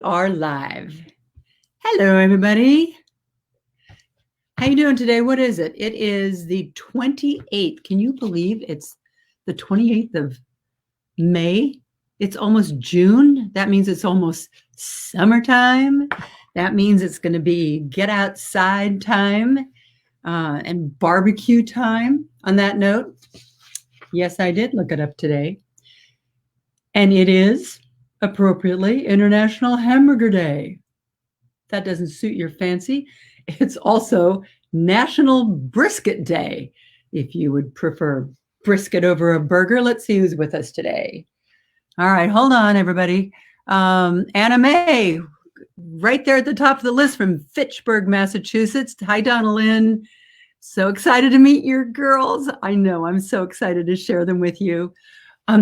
Are live. Hello, everybody. How you doing today? What is it? It is the 28th. Can you believe it's the 28th of May? It's almost June. That means it's almost summertime. That means it's going to be get outside time and barbecue time. On that note, yes, I did look it up today. And it is appropriately International Hamburger Day. That doesn't suit your fancy. It's also National Brisket Day, if you would prefer brisket over a burger. Let's see who's with us today. All right, hold on, everybody. Anna Mae, right there at the top of the list from Fitchburg, Massachusetts. Hi, Donna Lynn. So excited to meet your girls. I know, I'm so excited to share them with you.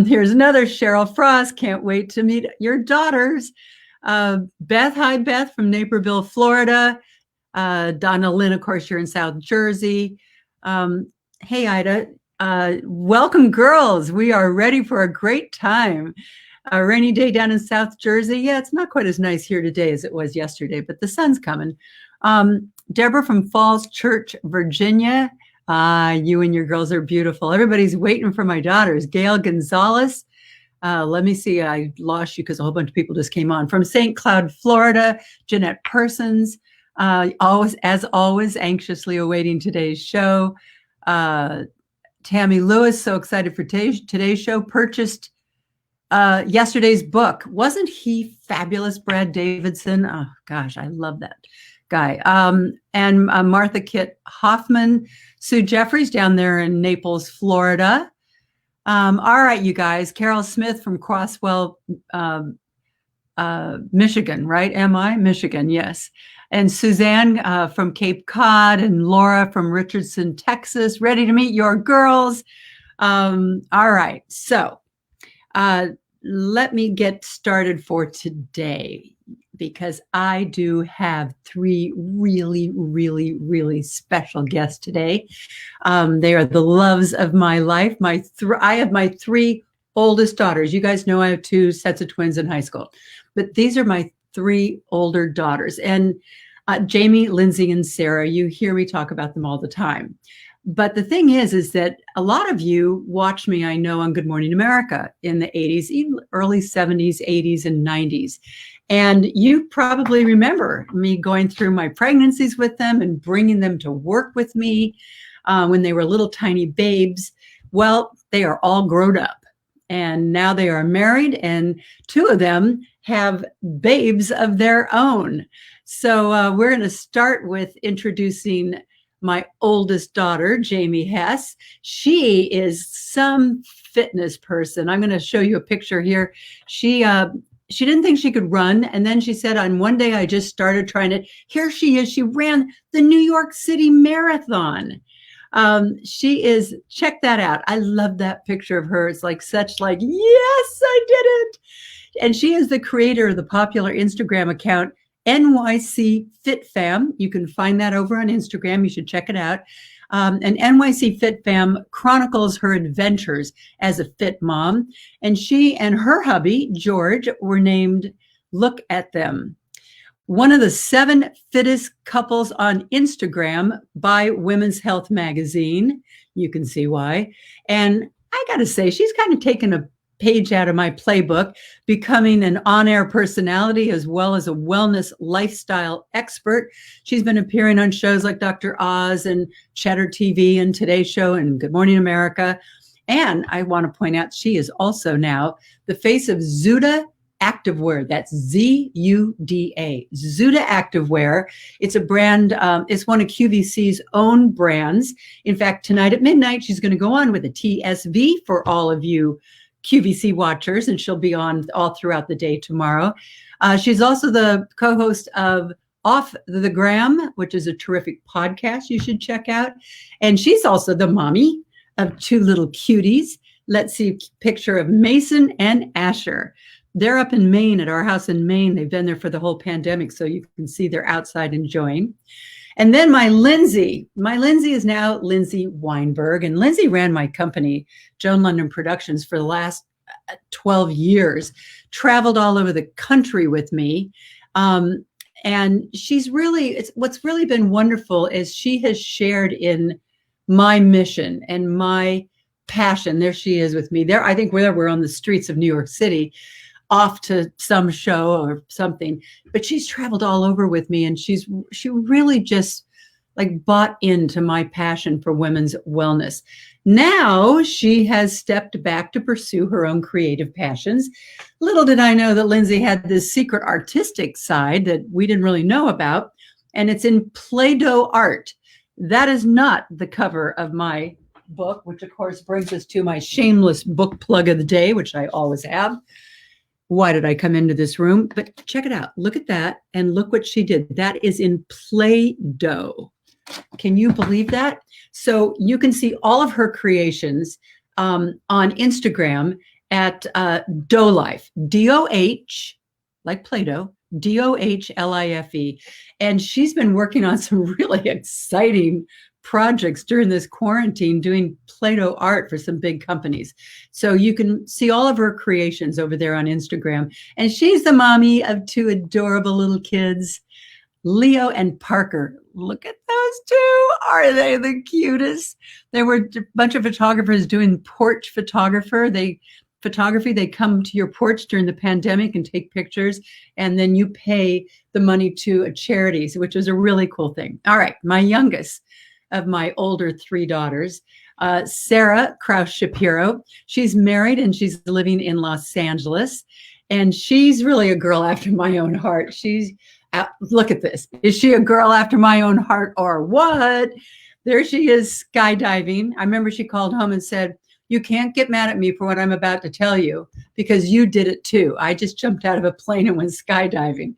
Here's another, Cheryl Frost. Can't wait to meet your daughters. Beth, hi, Beth from Naperville, Florida. Donna Lynn, of course, you're in South Jersey. Hey, Ida. Welcome, girls. We are ready for a great time. A rainy day down in South Jersey. Yeah, it's not quite as nice here today as it was yesterday, but the sun's coming. Deborah from Falls Church, Virginia. You and your girls are beautiful. Everybody's waiting for my daughters. Gail Gonzalez. Let me see. I lost you because a whole bunch of people just came on. From St. Cloud, Florida, Jeanette Persons. As always, anxiously awaiting today's show. Tammy Lewis, so excited for today's show. Purchased yesterday's book. Wasn't he fabulous, Brad Davidson? Oh, gosh, I love that guy. And Martha Kit Hoffman, Sue Jeffries down there in Naples, Florida. All right, you guys. Carol Smith from Crosswell, Michigan, right? Michigan, yes. And Suzanne from Cape Cod and Laura from Richardson, Texas. Ready to meet your girls. All right. So let me get started for today, because I do have three really, really, really special guests today. They are the loves of my life. I have my three oldest daughters. You guys know I have two sets of twins in high school, but these are my three older daughters. And Jamie, Lindsay, and Sarah, you hear me talk about them all the time. But the thing is that a lot of you watched me, I know, on Good Morning America in the 80s, even early 70s, 80s, and 90s. And you probably remember me going through my pregnancies with them and bringing them to work with me when they were little tiny babes. Well, they are all grown up. And now they are married, and two of them have babes of their own. So we're going to start with introducing my oldest daughter, Jamie Hess. She is some fitness person. I'm going to show you a picture here. She didn't think she could run. And then she said, on one day, I just started trying it. Here she is. She ran the New York City Marathon. She is, check that out. I love that picture of her. It's like yes, I did it. And she is the creator of the popular Instagram account, NYC Fit Fam. You can find that over on Instagram. You should check it out. And NYC Fit Fam chronicles her adventures as a fit mom. And she and her hubby, George, were named Look at Them, one of the 7 fittest couples on Instagram by Women's Health magazine. You can see why. And I got to say, she's kind of taken a page out of my playbook, becoming an on-air personality as well as a wellness lifestyle expert. She's been appearing on shows like Dr. Oz and Cheddar TV and Today Show and Good Morning America. And I want to point out, she is also now the face of Zuda Activewear. That's Z-U-D-A, Zuda Activewear. It's a brand, it's one of QVC's own brands. In fact, tonight at midnight, she's going to go on with a TSV for all of you QVC watchers, and she'll be on all throughout the day tomorrow. She's also the co-host of Off the Gram, which is a terrific podcast you should check out. And she's also the mommy of 2 little cuties. Let's see a picture of Mason and Asher. They're up in Maine at our house in Maine. They've been there for the whole pandemic, so you can see they're outside enjoying. And then my Lindsay is now Lindsay Weinberg, and Lindsay ran my company, Joan Lunden Productions, for the last 12 years, traveled all over the country with me. And she's really, what's really been wonderful is she has shared in my mission and my passion. There she is with me there. I think we're on the streets of New York City, off to some show or something, but she's traveled all over with me, and she really just like bought into my passion for women's wellness. Now she has stepped back to pursue her own creative passions. Little did I know that Lindsay had this secret artistic side that we didn't really know about, and it's in Play-Doh art. That is not the cover of my book, which of course brings us to my shameless book plug of the day, which I always have. Why did I come into this room? But check it out. Look at that, and look what she did. That is in Play-Doh. Can you believe that? So you can see all of her creations on Instagram at Doh Life, D-O-H, like Play-Doh, D-O-H-L-I-F-E. And she's been working on some really exciting projects during this quarantine, doing Play-Doh art for some big companies. So you can see all of her creations over there on Instagram. And she's the mommy of two adorable little kids, Leo and Parker. Look at those two. Are they the cutest? There were a bunch of photographers doing porch photography. They come to your porch during the pandemic and take pictures, and then you pay the money to a charity, which was a really cool thing. All right, my youngest of my older three daughters, Sarah Krause Shapiro. She's married and she's living in Los Angeles, and she's really a girl after my own heart. Look at this. Is she a girl after my own heart or what? There she is skydiving. I remember she called home and said, "You can't get mad at me for what I'm about to tell you because you did it too. I just jumped out of a plane and went skydiving."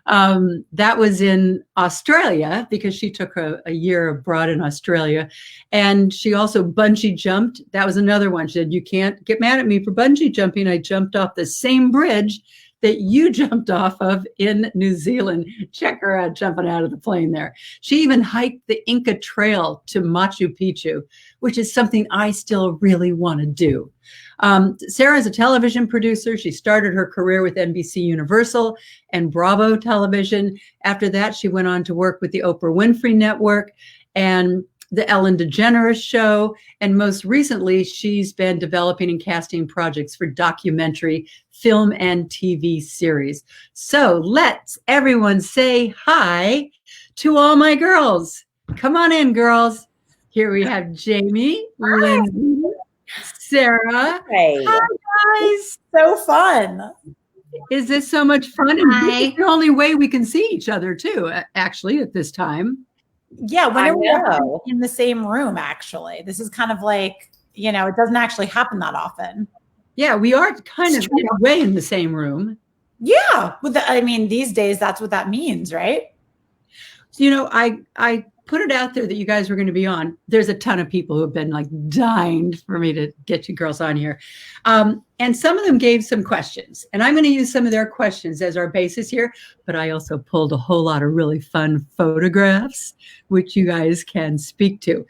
That was in Australia because she took a year abroad in Australia. And she also bungee jumped. That was another one. She said, "You can't get mad at me for bungee jumping. I jumped off the same bridge that you jumped off of in New Zealand." Check her out jumping out of the plane there. She even hiked the Inca Trail to Machu Picchu, which is something I still really want to do. Sarah is a television producer. She started her career with NBC Universal and Bravo Television. After that, she went on to work with the Oprah Winfrey Network and the Ellen DeGeneres Show. And most recently, she's been developing and casting projects for documentary, film, and TV series. So let's everyone say hi to all my girls. Come on in, girls. Here we have Jamie, Lindsay, Sarah. Hey. Hi, guys. So fun. Is this so much fun? And Hi. this is the only way we can see each other, too, actually, at this time. Yeah, whenever we're in the same room, actually. This is kind of like, it doesn't actually happen that often. Yeah, we are kind of in a way in the same room. Yeah. These days, that's what that means, right? I put it out there that you guys were going to be on. There's a ton of people who have been like dying for me to get you girls on here. And some of them gave some questions, and I'm going to use some of their questions as our basis here, but I also pulled a whole lot of really fun photographs, which you guys can speak to.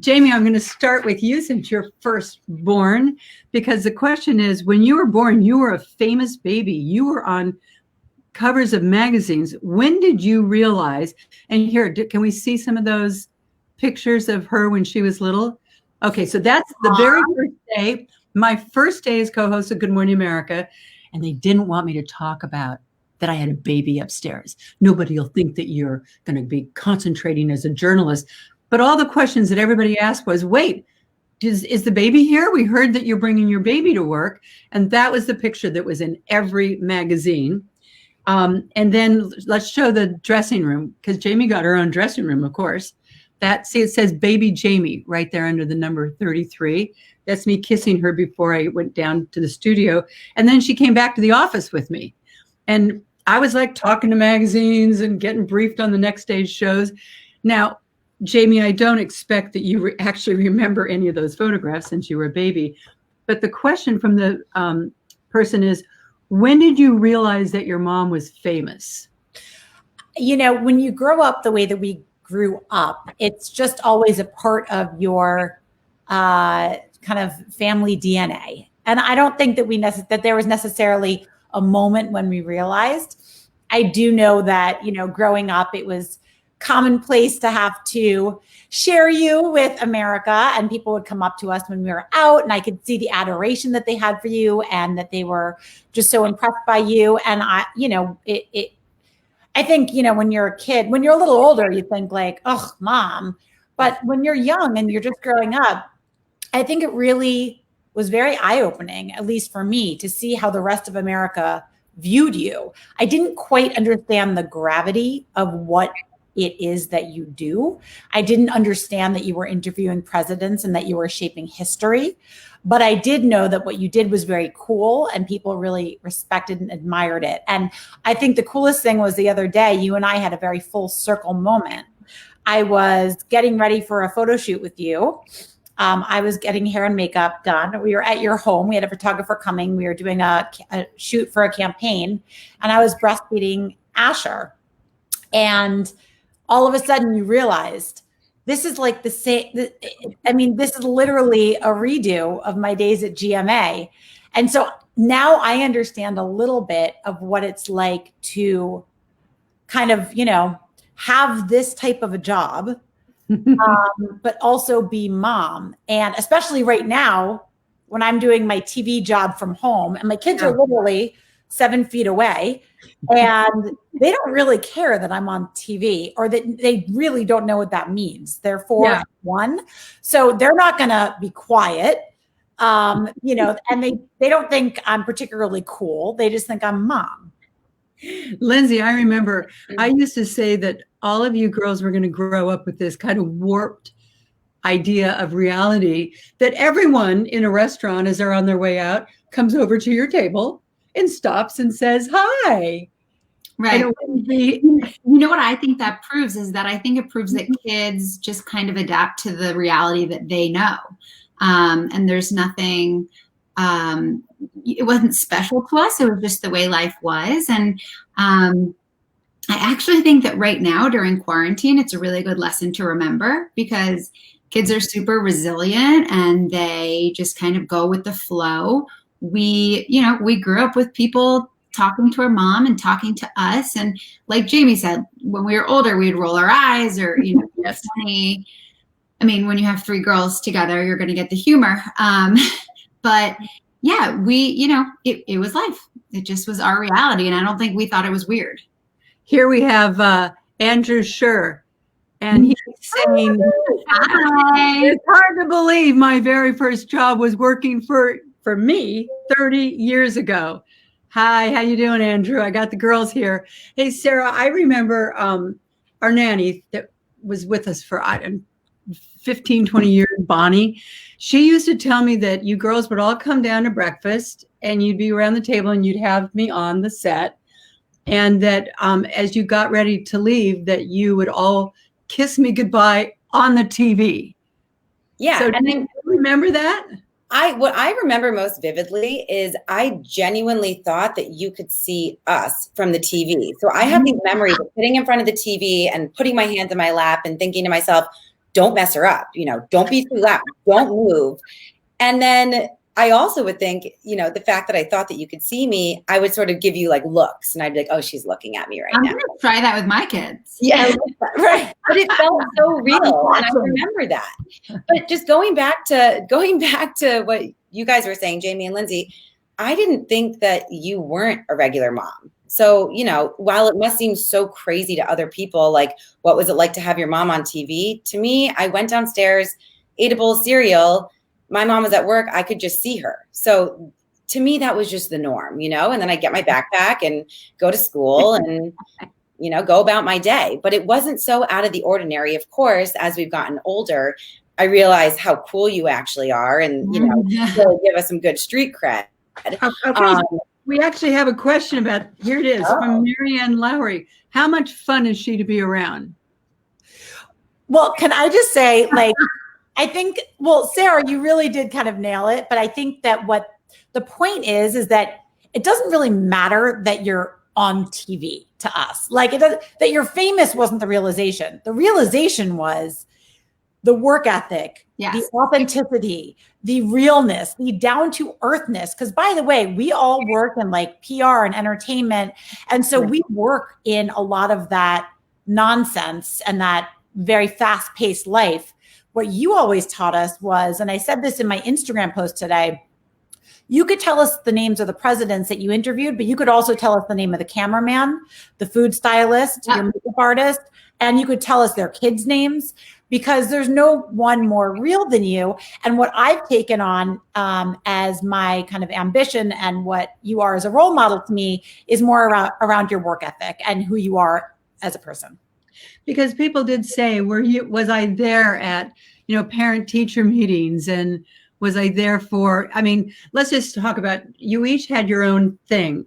Jamie, I'm going to start with you since you're firstborn, because the question is, when you were born, you were a famous baby. You were on covers of magazines. When did you realize, and here, can we see some of those pictures of her when she was little? Okay, so that's the very first day, my first day as co-host of Good Morning America, and they didn't want me to talk about that I had a baby upstairs. Nobody will think that you're going to be concentrating as a journalist. But all the questions that everybody asked was, wait, is the baby here? We heard that you're bringing your baby to work. And that was the picture that was in every magazine. And then let's show the dressing room, because Jamie got her own dressing room, of course. It says baby Jamie right there under the number 33. That's me kissing her before I went down to the studio. And then she came back to the office with me. And I was like talking to magazines and getting briefed on the next day's shows. Now, Jamie, I don't expect that you actually remember any of those photographs since you were a baby. But the question from the person is, when did you realize that your mom was famous? When you grow up the way that we grew up, it's just always a part of your kind of family DNA. And I don't think that that there was necessarily a moment when we realized. I do know that, growing up, it was commonplace to have to share you with America, and people would come up to us when we were out, and I could see the adoration that they had for you and that they were just so impressed by you. And I think, when you're a kid, when you're a little older, you think like, oh, mom. But when you're young and you're just growing up, I think it really was very eye-opening, at least for me, to see how the rest of America viewed you. I didn't quite understand the gravity of what it is that you do. I didn't understand that you were interviewing presidents and that you were shaping history. But I did know that what you did was very cool and people really respected and admired it. And I think the coolest thing was the other day, you and I had a very full circle moment. I was getting ready for a photo shoot with you. I was getting hair and makeup done. We were at your home. We had a photographer coming. We were doing a shoot for a campaign, and I was breastfeeding Asher. And all of a sudden you realized this is like the same. This is literally a redo of my days at GMA. And so now I understand a little bit of what it's like to kind of, have this type of a job. But also be mom. And especially right now, when I'm doing my TV job from home, and my kids are literally 7 feet away, and they don't really care that I'm on TV, or that they really don't know what that means. They're 4 and 1. So they're not going to be quiet. And they don't think I'm particularly cool. They just think I'm mom. Lindsay, I remember I used to say that all of you girls were going to grow up with this kind of warped idea of reality, that everyone in a restaurant, as they're on their way out, comes over to your table and stops and says, hi. Right. You know what I think that proves is that I think it proves that kids just kind of adapt to the reality that they know. And there's nothing, it wasn't special to us. It was just the way life was. And I actually think that right now during quarantine, it's a really good lesson to remember, because kids are super resilient and they just kind of go with the flow. We grew up with people talking to our mom and talking to us. And like Jamie said, when we were older, we'd roll our eyes or, it's funny. I mean, when you have 3 girls together, you're going to get the humor. But yeah, it was life. It just was our reality. And I don't think we thought it was weird. Here we have Andrew Schur, and he's saying, hi. It's hard to believe my very first job was working for me 30 years ago. Hi, how you doing, Andrew? I got the girls here. Hey, Sarah, I remember our nanny that was with us for 15, 20 years, Bonnie. She used to tell me that you girls would all come down to breakfast and you'd be around the table and you'd have me on the set. And that as you got ready to leave, that you would all kiss me goodbye on the TV. Yeah. So do you remember that? What I remember most vividly is I genuinely thought that you could see us from the TV. So I have these memories of sitting in front of the TV and putting my hands in my lap and thinking to myself, don't mess her up, don't be too loud, don't move. And then I also would think, the fact that I thought that you could see me, I would sort of give you like looks, and I'd be like, oh, she's looking at me right now. I'm going to try that with my kids. Yeah, right. But it felt so real, and I remember that. But just going back to what you guys were saying, Jamie and Lindsay, I didn't think that you weren't a regular mom. So, while it must seem so crazy to other people, like, what was it like to have your mom on TV? To me, I went downstairs, ate a bowl of cereal. My mom was at work. I could just see her. So to me, that was just the norm, and then I get my backpack and go to school and, go about my day. But it wasn't so out of the ordinary. Of course, as we've gotten older, I realized how cool you actually are and, really give us some good street cred. Okay. We actually have a question here it is from Marianne Lowry. How much fun is she to be around? Well, can I just say, I think, Sarah, you really did kind of nail it. But I think that what the point is that it doesn't really matter that you're on TV to us. That you're famous wasn't the realization. The realization was the work ethic, Yes. The authenticity, the realness, the down to earthness. Because by the way, we all work in like PR and entertainment. And so we work in a lot of that nonsense and that very fast paced life. What you always taught us was, and I said this in my Instagram post today, you could tell us the names of the presidents that you interviewed, but you could also tell us the name of the cameraman, the food stylist, your makeup artist, and you could tell us their kids' names, because there's no one more real than you. And what I've taken on as my kind of ambition, and what you are as a role model to me, is more around your work ethic and who you are as a person. Because people did say, was I there at, parent teacher meetings, and was I there for, let's just talk about, you each had your own thing.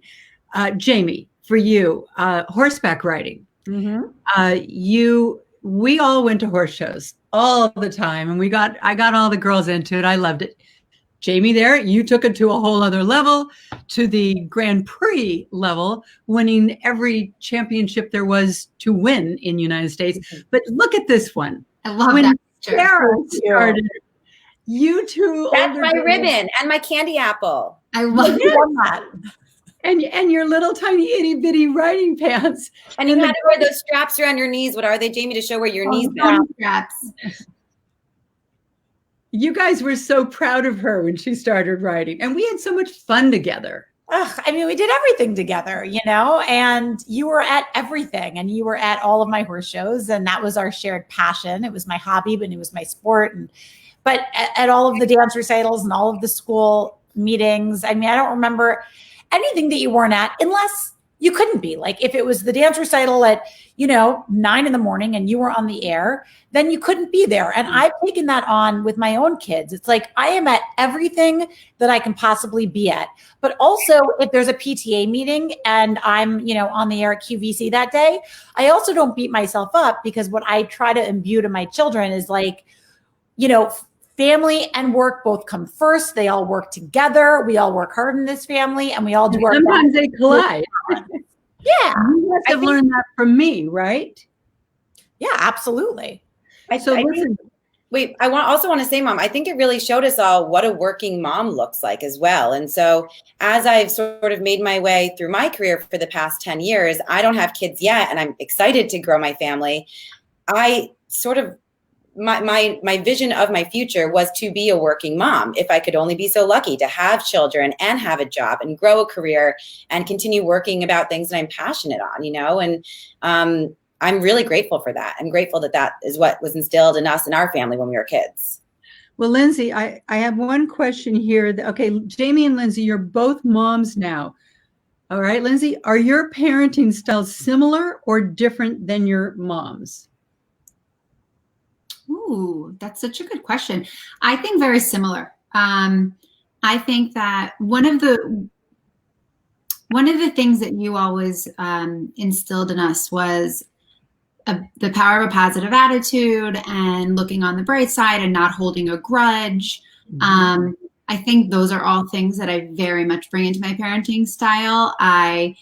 Jamie, for you, horseback riding. Mm-hmm. We all went to horse shows all the time, and I got all the girls into it. I loved it. Jamie, there, you took it to a whole other level, to the Grand Prix level, winning every championship there was to win in the United States. But look at this one. I love that picture. Sarah started, you two. That's my ribbon and my candy apple. I love that. And your little tiny itty bitty riding pants. And you had to wear those straps around your knees. What are they, Jamie, to show where your knees are? Straps. You guys were so proud of her when she started riding, and we had so much fun together. We did everything together, and you were at everything, and you were at all of my horse shows, and that was our shared passion. It was my hobby, but it was my sport. But at all of the dance recitals and all of the school meetings, I don't remember anything that you weren't at, unless you couldn't be. Like if it was the dance recital at, 9 a.m. and you were on the air, then you couldn't be there. And I've taken that on with my own kids. It's like, I am at everything that I can possibly be at. But also if there's a PTA meeting and I'm, on the air at QVC that day, I also don't beat myself up, because what I try to imbue to my children is like, family and work both come first. They all work together. We all work hard in this family, and we all do our best. Sometimes they collide. Yeah. You must have learned that from me, right? Yeah, absolutely. I also want to say, Mom, I think it really showed us all what a working mom looks like as well. And so as I've sort of made my way through my career for the past 10 years, I don't have kids yet, and I'm excited to grow my family. I sort of, my vision of my future was to be a working mom. If I could only be so lucky to have children and have a job and grow a career and continue working about things that I'm passionate on, and I'm really grateful for that. I'm grateful that is what was instilled in us and our family when we were kids. Well, Lindsay, I have one question here. Okay, Jamie and Lindsay, you're both moms now. All right, Lindsay, are your parenting styles similar or different than your mom's? Ooh, that's such a good question. I think very similar. I think that one of the things that you always instilled in us was the power of a positive attitude and looking on the bright side and not holding a grudge. Mm-hmm. I think those are all things that I very much bring into my parenting style. I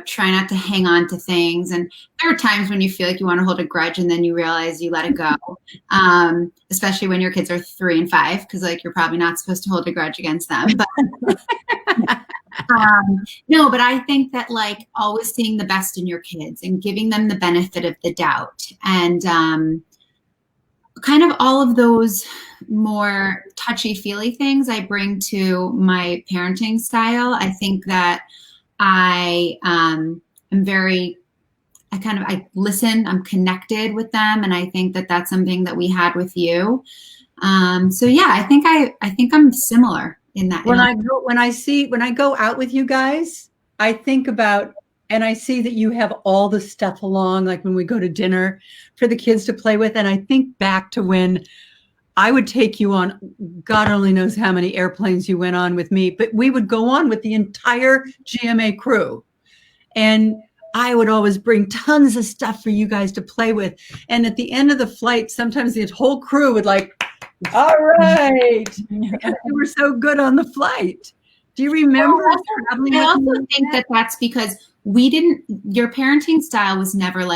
try not to hang on to things. And there are times when you feel like you want to hold a grudge and then you realize you let it go. Especially when your kids are 3 and 5, because you're probably not supposed to hold a grudge against them. But no, but I think that always seeing the best in your kids and giving them the benefit of the doubt, and kind of all of those more touchy-feely things I bring to my parenting style. I think that I listen, I'm connected with them. And I think that that's something that we had with you. So yeah, I think I'm similar in that. When I go out with you guys, I think about, and I see that you have all the stuff along, like when we go to dinner for the kids to play with. And I think back to when I would take you on, God only knows how many airplanes you went on with me, but we would go on with the entire GMA crew. And I would always bring tons of stuff for you guys to play with. And at the end of the flight, sometimes the whole crew would all right, because they were so good on the flight. Do you remember traveling? I also think that that's because your parenting style was never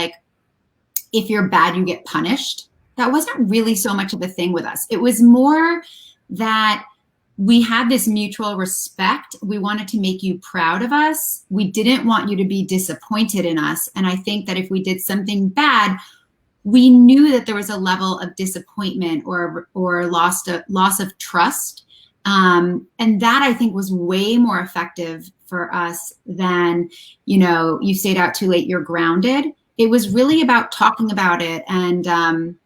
if you're bad, you get punished. that wasn't really so much of a thing with us. It was more that we had this mutual respect. We wanted to make you proud of us. We didn't want you to be disappointed in us. And I think that if we did something bad, we knew that there was a level of disappointment or loss of trust. And that I think was way more effective for us than, you stayed out too late, you're grounded. It was really about talking about it and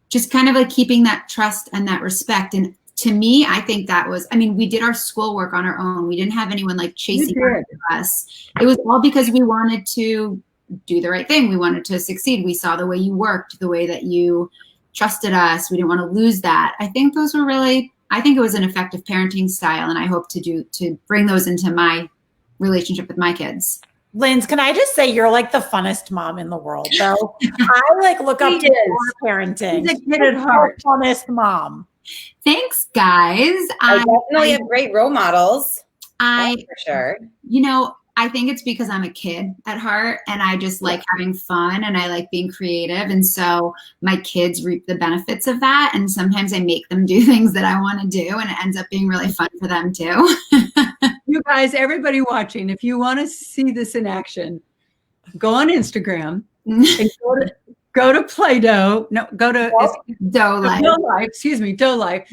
just kind of like keeping that trust and that respect. And to me, I think that was, we did our schoolwork on our own. We didn't have anyone like chasing us. It was all because we wanted to do the right thing. We wanted to succeed. We saw the way you worked, the way that you trusted us. We didn't want to lose that. I think those were really, I think it was an effective parenting style. And I hope to bring those into my relationship with my kids. Lindsay, can I just say you're like the funnest mom in the world, though? I like look up to your parenting. She's a kid at heart. Funnest mom. Thanks, guys. I definitely have great role models. That's for sure. I think it's because I'm a kid at heart and I just like having fun and I like being creative. And so my kids reap the benefits of that. And sometimes I make them do things that I want to do and it ends up being really fun for them too. You guys, everybody watching, if you want to see this in action, go on Instagram and go to Play-Doh. No, go to Doe Life. Doe Life,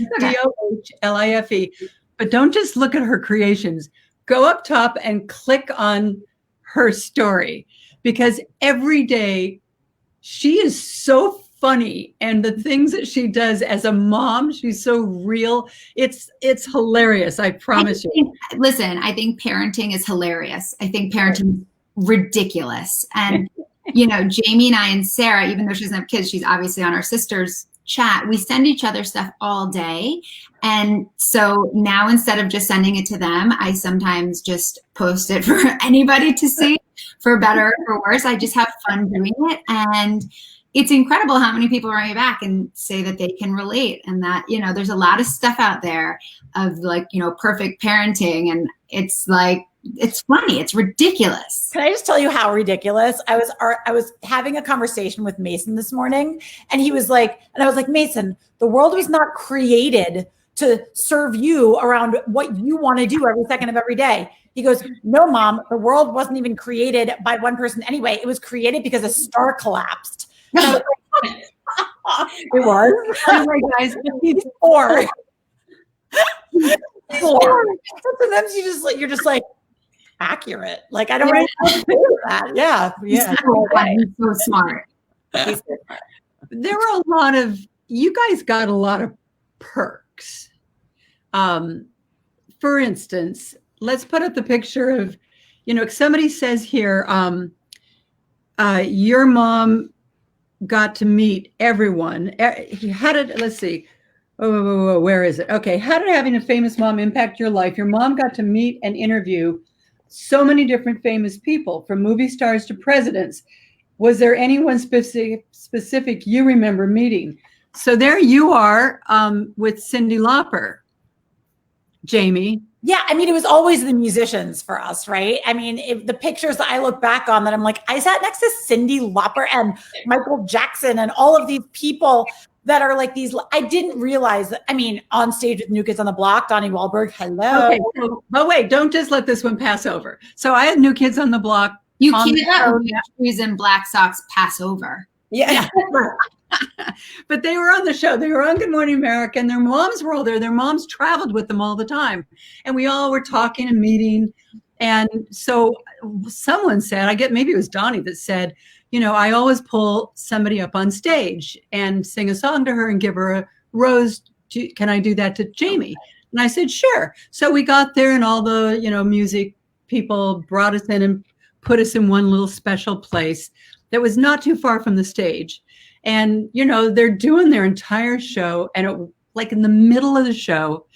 DOHLIFE. But don't just look at her creations. Go up top and click on her story because every day she is so funny and the things that she does as a mom, she's so real. It's hilarious. I promise you. Listen, I think parenting is hilarious. I think parenting is ridiculous. And, Jamie and I and Sarah, even though she doesn't have kids, she's obviously on our sister's chat. We send each other stuff all day. And so now instead of just sending it to them, I sometimes just post it for anybody to see, for better or for worse. I just have fun doing it. And it's incredible how many people write me back and say that they can relate and that, there's a lot of stuff out there of like, perfect parenting. And it's like, it's funny. It's ridiculous. Can I just tell you how ridiculous? I was having a conversation with Mason this morning and he was like, and I was like, Mason, the world was not created to serve you around what you want to do every second of every day. He goes, no, Mom, the world wasn't even created by one person anyway. It was created because a star collapsed. And I was like, it was. Oh my guys, he's 4. 4. Sometimes you're just like accurate. Like I don't really know how to do that. Yeah. He's so smart. There were a lot of, you guys got a lot of perks. For instance, let's put up the picture of, somebody says here, your mom got to meet everyone. Let's see. Oh, where is it? Okay. How did having a famous mom impact your life? Your mom got to meet and interview so many different famous people, from movie stars to presidents. Was there anyone specific you remember meeting? So there you are with Cyndi Lauper, Jamie. Yeah, it was always the musicians for us, right? The pictures that I look back on that I'm like, I sat next to Cyndi Lauper and Michael Jackson and all of these people that are like these. I didn't realize that, on stage with New Kids on the Block, Donnie Wahlberg, hello. Okay, but wait, don't just let this one pass over. So I had New Kids on the Block. You can't let shoes and black socks pass over. Yeah. But they were on the show. They were on Good Morning America, and their moms were all there. Their moms traveled with them all the time. And we all were talking and meeting. And so someone said, maybe it was Donnie that said, I always pull somebody up on stage and sing a song to her and give her a rose. Can I do that to Jamie? And I said, sure. So we got there and all the, music people brought us in and put us in one little special place that was not too far from the stage. And, they're doing their entire show. And like in the middle of the show,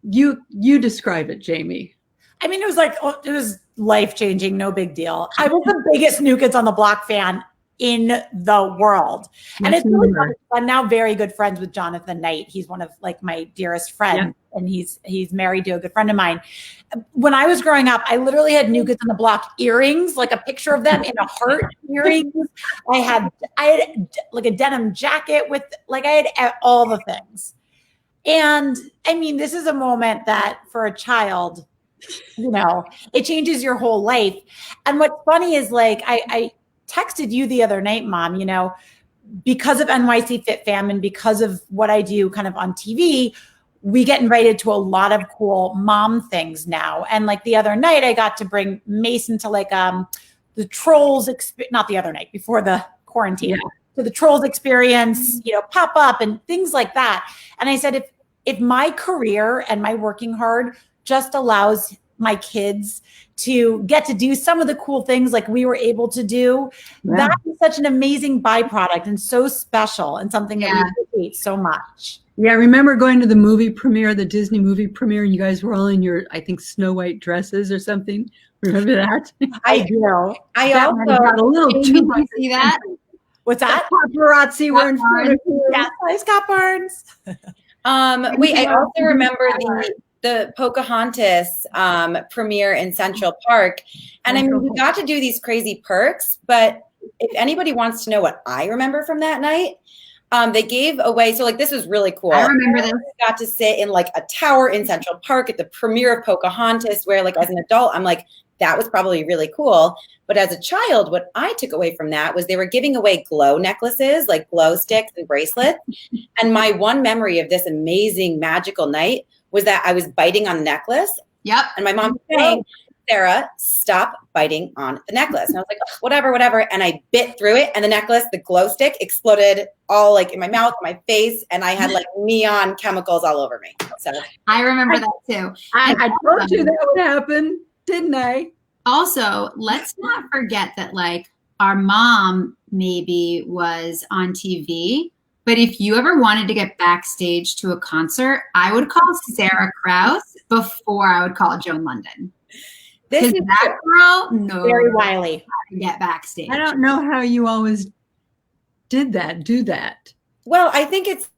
you describe it, Jamie. It was life-changing, no big deal. I was the biggest New Kids on the Block fan in the world. And it's really fun. I'm now very good friends with Jonathan Knight. He's one of like my dearest friends, and he's married to a good friend of mine. When I was growing up, I literally had New Kids on the Block earrings, like a picture of them in a heart earrings. I had like a denim jacket with like, I had all the things. And I mean, this is a moment that for a child, you know, it changes your whole life. And what's funny is like, I texted you the other night, Mom, you know, because of NYC Fit Fam and because of what I do kind of on TV, we get invited to a lot of cool mom things now. And like the other night, I got to bring Mason to like the Trolls, not the other night, before the quarantine, to the Trolls experience, you know, pop up and things like that. And I said, if my career and my working hard just allows my kids to get to do some of the cool things like we were able to do, that is such an amazing byproduct and so special and something that we appreciate so much. Yeah, I remember going to the movie premiere, the Disney movie premiere, and you guys were all in your, I think, Snow White dresses or something. Remember that? I do. I That also got a little too much. See that? What's that? Paparazzi were in front of you. Yeah, hi, Scott Barnes. wait, I also remember the Pocahontas premiere in Central Park. And I mean, we got to do these crazy perks, but if anybody wants to know what I remember from that night, they gave away, so like this was really cool. I remember this. I got to sit in like a tower in Central Park at the premiere of Pocahontas, where like as an adult, I'm like, that was probably really cool. But as a child, what I took away from that was they were giving away glow necklaces, like glow sticks and bracelets. And my one memory of this amazing magical night was that I was biting on the necklace. Yep. And my mom was saying, Sarah, stop biting on the necklace. And I was like, oh, whatever. And I bit through it, and the necklace, the glow stick, exploded all like in my mouth, my face, and I had like neon chemicals all over me. So I remember that too. I told you that would happen, didn't I? Also, let's not forget that like our mom maybe was on TV, but if you ever wanted to get backstage to a concert, I would call Sarah Krause before I would call Joan Lunden. this is That girl knows Very wily. how to get backstage. I don't know how you always do that. well, I think it's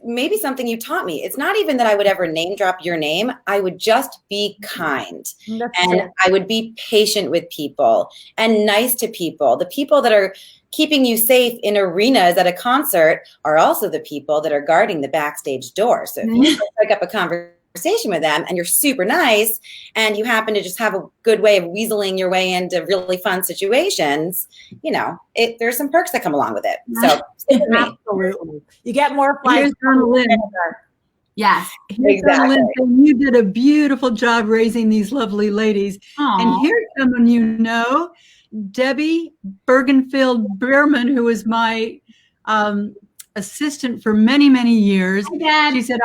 maybe something you taught me. It's not even that I would ever name drop your name. I would just be kind, and I would be patient with people and nice to people. The people that are keeping you safe in arenas at a concert are also the people that are guarding the backstage door. So if you pick up a conversation with them and you're super nice and you happen to just have a good way of weaseling your way into really fun situations, you know, there's some perks that come along with it. So Absolutely. You get more flights. Here's Donna Lynn. Yes. Here's Donna Lynn saying, you did a beautiful job raising these lovely ladies. Aww. And here's someone you know, Debbie Bergenfield-Behrman, who was my assistant for many, many years. Hi, Dad. She said,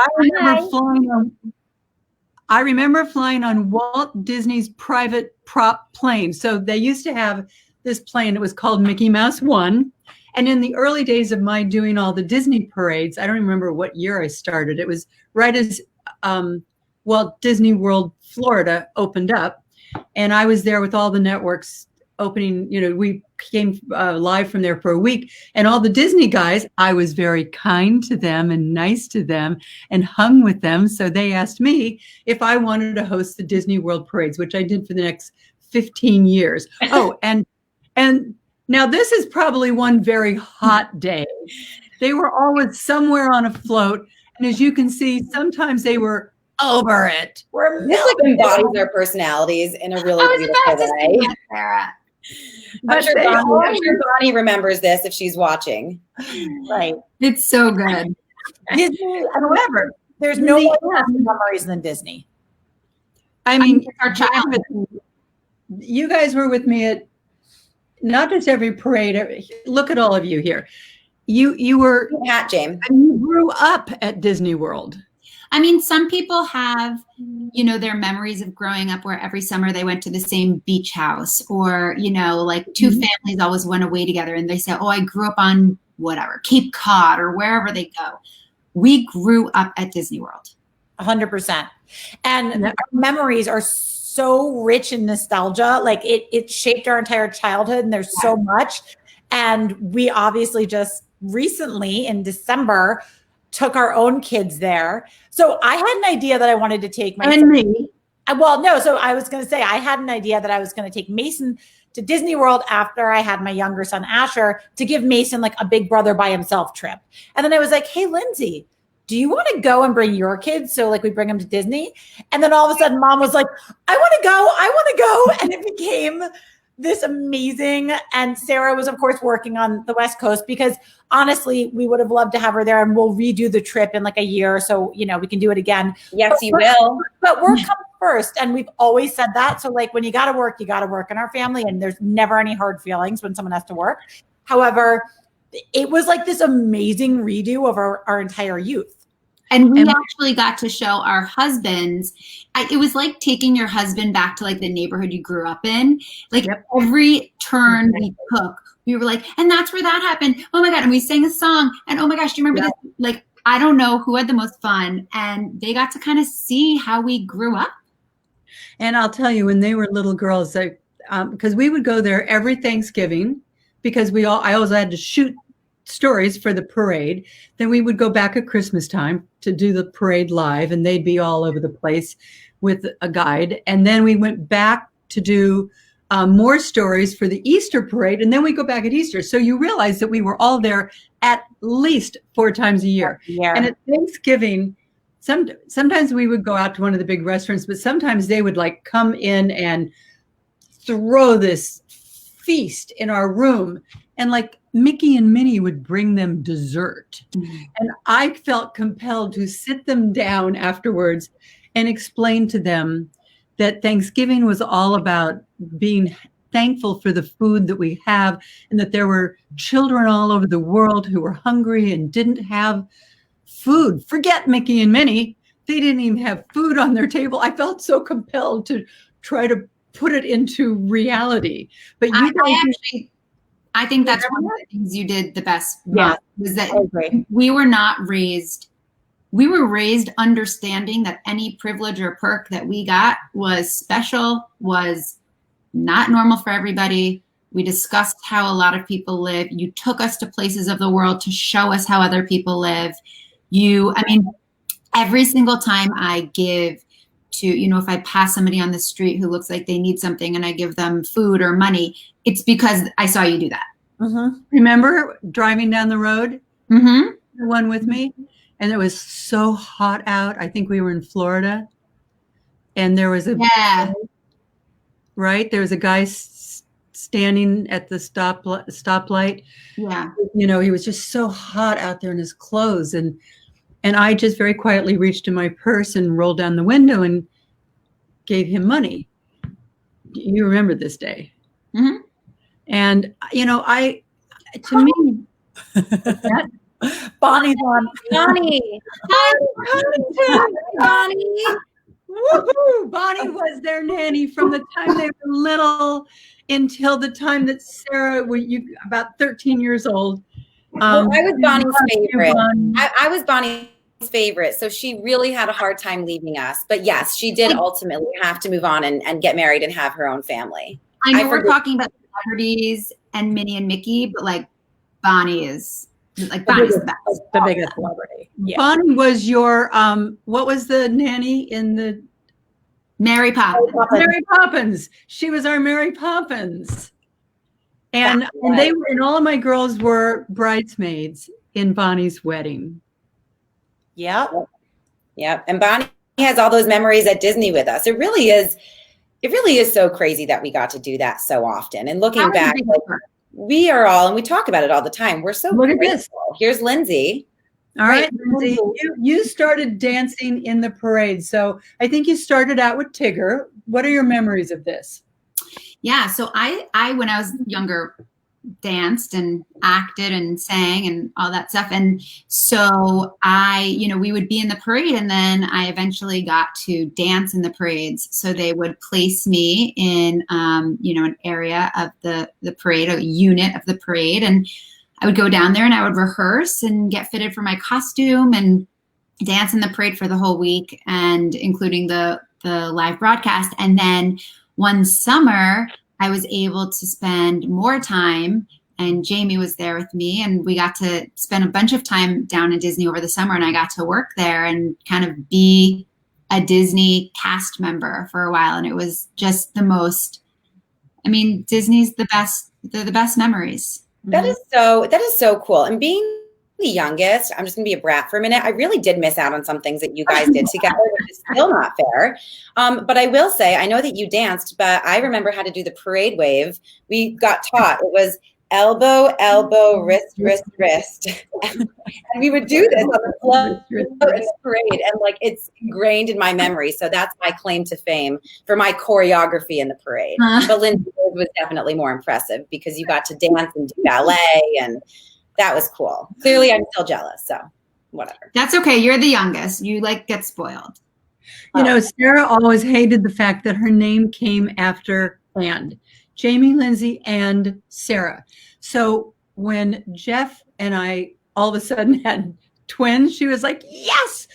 I remember flying on Walt Disney's private prop plane. So they used to have this plane. It was called Mickey Mouse One. And in the early days of my doing all the Disney parades, I don't remember what year I started. It was right as Walt Disney World Florida opened up. And I was there with all the networks opening, you know, we came live from there for a week, and all the Disney guys, I was very kind to them and nice to them and hung with them. So they asked me if I wanted to host the Disney World parades, which I did for the next 15 years. Oh, and now this is probably one very hot day. They were always somewhere on a float. And as you can see, sometimes they were over it. this like embodies their personalities in a really beautiful way. Sarah. I'm sure Bonnie remembers this if she's watching. Right. It's so good. Disney, and whatever. There's no more memories than Disney. I mean, our child. you guys were with me at not just every parade. Look at all of you here. You were, Hat, James. you grew up at Disney World. I mean, some people have, you know, their memories of growing up where every summer they went to the same beach house, or, you know, like two families always went away together and they say, oh, I grew up on whatever, Cape Cod or wherever they go. We grew up at Disney World. 100%. And our memories are so rich in nostalgia. Like it shaped our entire childhood, and there's so much. And we obviously just recently in December took our own kids there. So I had an idea that I wanted to take my And me. Well, no. So I was going to say, I had an idea that I was going to take Mason to Disney World after I had my younger son, Asher, to give Mason like a big brother by himself trip. And then I was like, hey, Lindsay, do you want to go and bring your kids? So like we bring them to Disney. And then all of a sudden mom was like, I want to go. I want to go. And it became this amazing. And Sarah was, of course, working on the West Coast because honestly, we would have loved to have her there and we'll redo the trip in like a year. So, you know, we can do it again. Yes, you will. But work comes first. And we've always said that. So like when you got to work in our family and there's never any hard feelings when someone has to work. However, it was like this amazing redo of our entire youth. And we actually got to show our husbands. It was like taking your husband back to like the neighborhood you grew up in. Like every turn we took, we were like, and that's where that happened. Oh my God. And we sang a song. And oh my gosh, do you remember this? Like, I don't know who had the most fun. And they got to kind of see how we grew up. And I'll tell you, when they were little girls, because we would go there every Thanksgiving because I always had to shoot stories for the parade. Then we would go back at Christmas time to do the parade live, and they'd be all over the place with a guide. And then we went back to do more stories for the Easter parade, and then we go back at Easter. So you realize that we were all there at least 4 times a year. Yeah. And at Thanksgiving, sometimes we would go out to one of the big restaurants, but sometimes they would like come in and throw this feast in our room, and like Mickey and Minnie would bring them dessert. And I felt compelled to sit them down afterwards and explain to them that Thanksgiving was all about being thankful for the food that we have, and that there were children all over the world who were hungry and didn't have food. Forget Mickey and Minnie. They didn't even have food on their table. I felt so compelled to try to put it into reality. But I think that's one of the things you did the best. Yeah. Was that we were raised understanding that any privilege or perk that we got was special, was not normal for everybody. We discussed how a lot of people live. You took us to places of the world to show us how other people live. Every single time I give to, if I pass somebody on the street who looks like they need something and I give them food or money, it's because I saw you do that. Mm-hmm. Remember driving down the road? Mm-hmm. The one with me? And it was so hot out. I think we were in Florida. And there was a guy standing at the stoplight. Yeah. He was just so hot out there in his clothes. And I just very quietly reached in my purse and rolled down the window and gave him money. You remember this day. Mm-hmm. And, to me, Bonnie's on. Bonnie. Bonnie. Woohoo! Bonnie was their nanny from the time they were little until the time that Sarah, about 13 years old. I was Bonnie's favorite. I was Bonnie's favorite. So she really had a hard time leaving us. But yes, she did ultimately have to move on and get married and have her own family. I know we're talking about celebrities and Minnie and Mickey, but like Bonnie is Bonnie's the best. The biggest celebrity. Yeah. Bonnie was your, what was the nanny in the? Mary Poppins. Mary Poppins. She was our Mary Poppins. And all of my girls were bridesmaids in Bonnie's wedding. Yep. And Bonnie has all those memories at Disney with us. It really is so crazy that we got to do that so often. And looking back, we are all, and we talk about it all the time. We're so Look grateful. at this. Here's Lindsay. All right, Lindsay, you started dancing in the parade. So I think you started out with Tigger. What are your memories of this? Yeah, so I when I was younger, danced and acted and sang and all that stuff. And so we would be in the parade, and then I eventually got to dance in the parades. So they would place me in, an area of the parade, a unit of the parade. And I would go down there and I would rehearse and get fitted for my costume and dance in the parade for the whole week, and including the live broadcast. And then one summer I was able to spend more time and Jamie was there with me, and we got to spend a bunch of time down in Disney over the summer, and I got to work there and kind of be a Disney cast member for a while. And it was just the most, I mean, Disney's the best, they're the best memories. That is so cool. And being the youngest, I'm just gonna be a brat for a minute. I really did miss out on some things that you guys did together, which is still not fair. But I will say, I know that you danced, but I remember how to do the parade wave. We got taught. It was elbow, elbow, wrist, wrist, wrist. And we would do this on the floor in the parade. And like, it's ingrained in my memory. So that's my claim to fame for my choreography in the parade. But Lindsay was definitely more impressive because you got to dance and do ballet, and that was cool. Clearly I'm still jealous, so whatever. That's okay. You're the youngest. You like get spoiled. You know, Sarah always hated the fact that her name came after and. Jamie, Lindsay, and Sarah. So when Jeff and I all of a sudden had twins, she was like, yes,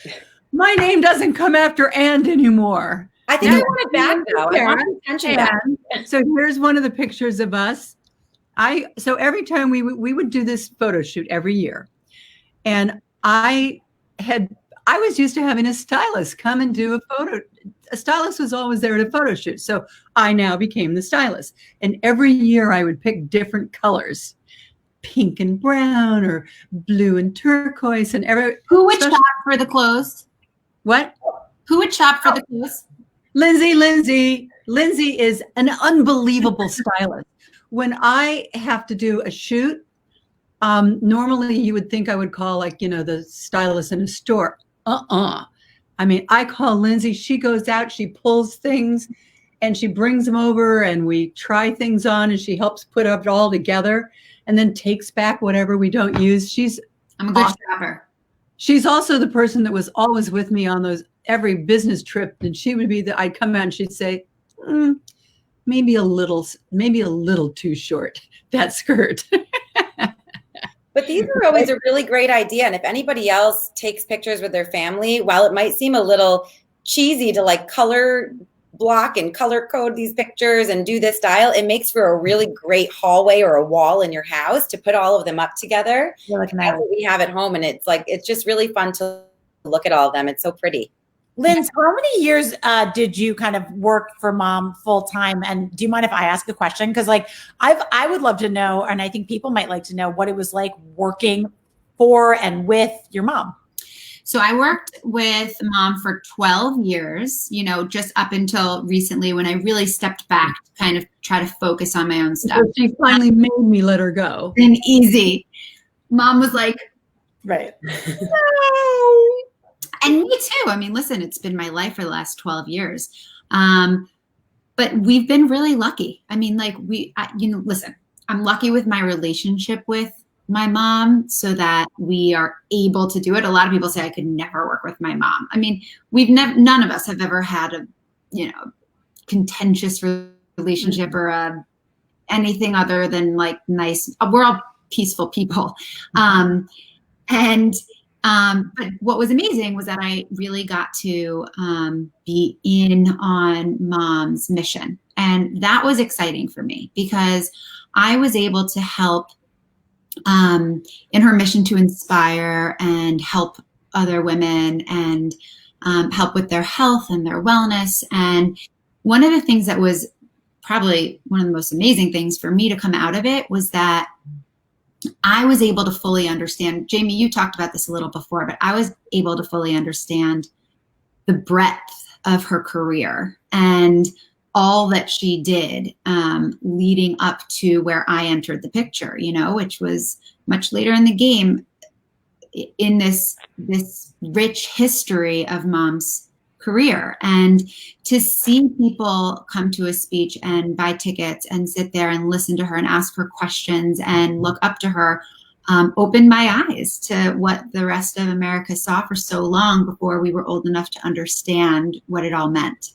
my name doesn't come after and anymore. I think I want it back though. I want the attention back. So here's one of the pictures of us. So every time we would do this photo shoot every year. And I was used to having a stylist come and do a photo. A stylist was always there at a photo shoot. So I now became the stylist. And every year I would pick different colors, pink and brown or blue and turquoise. And who would shop for the clothes? What? Who would shop for the clothes? Lindsay. Lindsay is an unbelievable stylist. When I have to do a shoot, normally you would think I would call the stylist in a store. I mean, I call Lindsay, she goes out, she pulls things and she brings them over and we try things on and she helps put it all together and then takes back whatever we don't use. I'm a good shopper. She's also the person that was always with me on every business trip. And she would be I'd come out and she'd say, maybe a little too short, that skirt. But these are always a really great idea. And if anybody else takes pictures with their family, while it might seem a little cheesy to like color block and color code these pictures and do this style, it makes for a really great hallway or a wall in your house to put all of them up together. That's what we have at home. And it's just really fun to look at all of them. It's so pretty. Lindsay, how many years did you kind of work for Mom full time? And do you mind if I ask a question? Because I would love to know, and I think people might like to know what it was like working for and with your mom. So I worked with Mom for 12 years, just up until recently when I really stepped back to kind of try to focus on my own stuff. So she finally made me let her go. And easy. Mom was like, right. No. And me too. I mean, listen, it's been my life for the last 12 years. But we've been really lucky. I mean, listen, I'm lucky with my relationship with my mom so that we are able to do it. A lot of people say I could never work with my mom. I mean, none of us have ever had a, contentious relationship or anything other than nice. We're all peaceful people. But what was amazing was that I really got to be in on Mom's mission. And that was exciting for me because I was able to help in her mission to inspire and help other women and help with their health and their wellness. And one of the things that was probably one of the most amazing things for me to come out of it was that I was able to fully understand, Jamie, you talked about this a little before, but I was able to fully understand the breadth of her career and all that she did leading up to where I entered the picture, which was much later in the game in this rich history of Mom's career. And to see people come to a speech and buy tickets and sit there and listen to her and ask her questions and look up to her opened my eyes to what the rest of America saw for so long before we were old enough to understand what it all meant.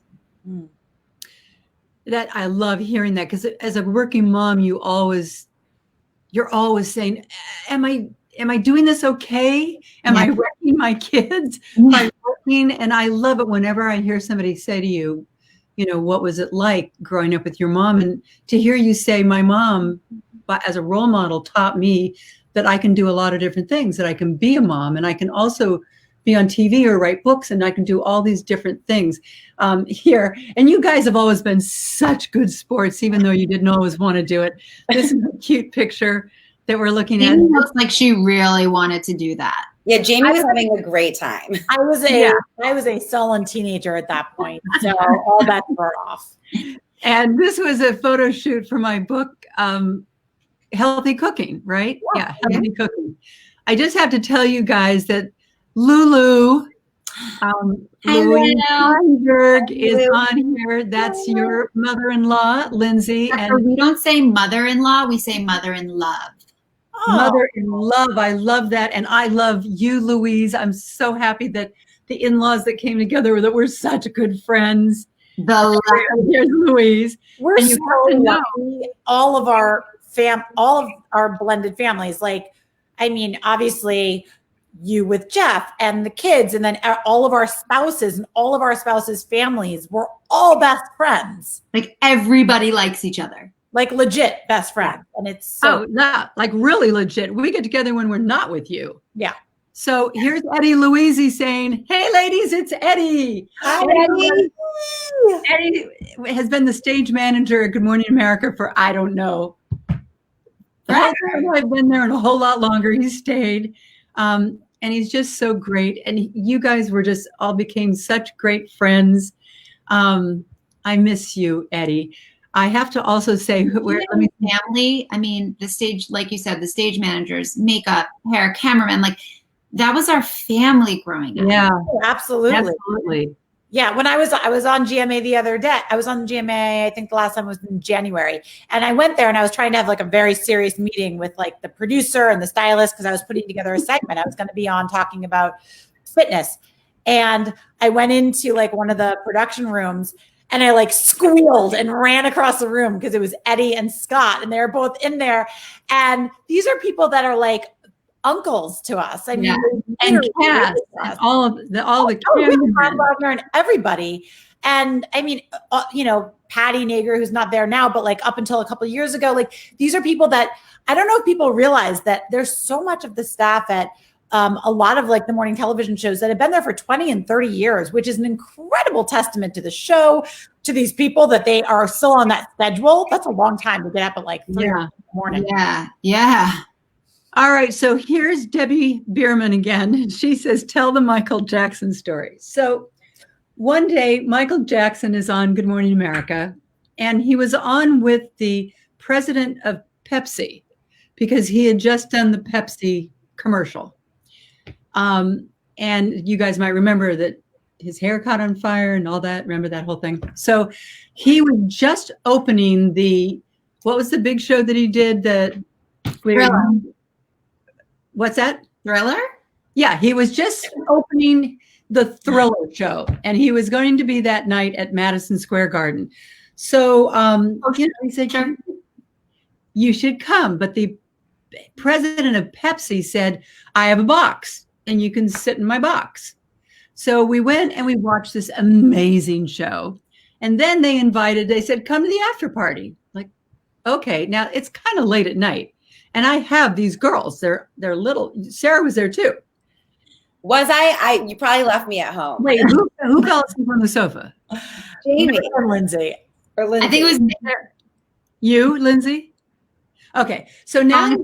That I love hearing that because as a working mom, you're always saying, am I doing this okay? Am I wrecking my kids? Am I working? And I love it whenever I hear somebody say to you, what was it like growing up with your mom? And to hear you say, my mom, as a role model, taught me that I can do a lot of different things, that I can be a mom, and I can also be on TV or write books, and I can do all these different things here. And you guys have always been such good sports, even though you didn't always want to do it. This is a cute picture that we're looking at. It looks like she really wanted to do that. Yeah, Jamie was having a great time. I was a sullen teenager at that point, so all bets were off. And this was a photo shoot for my book, Healthy Cooking, right? Yeah, Healthy Cooking. I just have to tell you guys that Lulu, Louise Weinberg is on here. That's your mother-in-law, Lindsay. And we don't say mother-in-law, we say mother-in-love. Mother-in-love. I love that. And I love you, Louise. I'm so happy that the in-laws that came together, that we're such good friends. Here's Louise. We're so lucky. All of our blended families. Like, I mean, obviously you with Jeff and the kids, and then all of our spouses and all of our spouses' families, we're all best friends. Like everybody likes each other. Like legit best friends. And it's so like really legit. We get together when we're not with you. Yeah. So here's Eddie Louise saying, "Hey ladies, it's Eddie." Hi, Eddie. Eddie has been the stage manager at Good Morning America for, I don't know. I've been there and a whole lot longer. He stayed. And he's just so great. And you guys were just all became such great friends. I miss you, Eddie. I have to also say, family. I mean, the stage, like you said, the stage managers, makeup, hair, cameraman, like that was our family growing up. Yeah, absolutely. Yeah, when I was on GMA the other day, I was on GMA, I think the last time was in January. And I went there and I was trying to have like a very serious meeting with like the producer and the stylist, because I was putting together a segment. I was going to be on talking about fitness. And I went into like one of the production rooms and I like squealed and ran across the room because it was Eddie and Scott and they were both in there. And these are people that are like uncles to us. I mean, and Cass, and all the Wagner and everybody. And I mean, Patty Nager, who's not there now, but like up until a couple of years ago, like these are people that I don't know if people realize that there's so much of the staff at a lot of like the morning television shows that have been there for 20 and 30 years, which is an incredible testament to the show, to these people that they are still on that schedule. That's a long time to get up at like 3 in the morning. Yeah. All right, so here's Debbie Bierman again. She says, "Tell the Michael Jackson story." So one day, Michael Jackson is on Good Morning America, and he was on with the president of Pepsi because he had just done the Pepsi commercial. And you guys might remember that his hair caught on fire and all that. Remember that whole thing? So he was just opening what was the big show that he did? What's that? Thriller? Yeah, he was just opening the Thriller show, and he was going to be that night at Madison Square Garden. So he said, "You should come." But the president of Pepsi said, "I have a box, and you can sit in my box." So we went and we watched this amazing show. And then they said, "Come to the after party." Like, okay, now it's kind of late at night. And I have these girls. They're little. Sarah was there too. Was I? You probably left me at home. Wait, who fell asleep on the sofa? Jamie or Lindsay. I think it was you, Lindsay. Okay, so now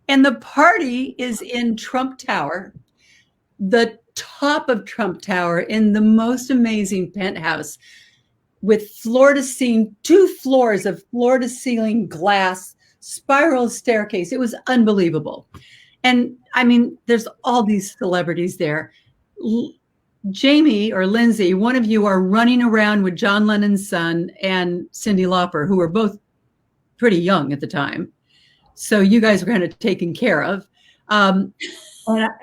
and the party is in Trump Tower, the top of Trump Tower, in the most amazing penthouse with floor-to-ceiling, 2 floors of floor-to-ceiling glass. Spiral staircase. It was unbelievable. And I mean, there's all these celebrities there. Jamie or Lindsay, one of you are running around with John Lennon's son and Cyndi Lauper, who were both pretty young at the time. So you guys were kind of taken care of. And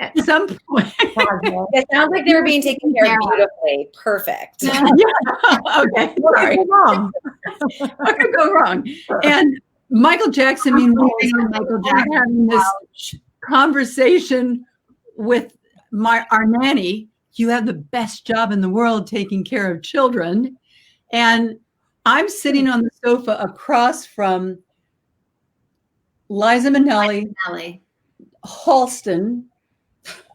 at some point, it sounds like they were being taken care of beautifully. Perfect. Okay, sorry. What could go wrong? And Michael Jackson, having this conversation with our nanny. "You have the best job in the world taking care of children." And I'm sitting on the sofa across from Liza Minnelli, Ellie. Halston.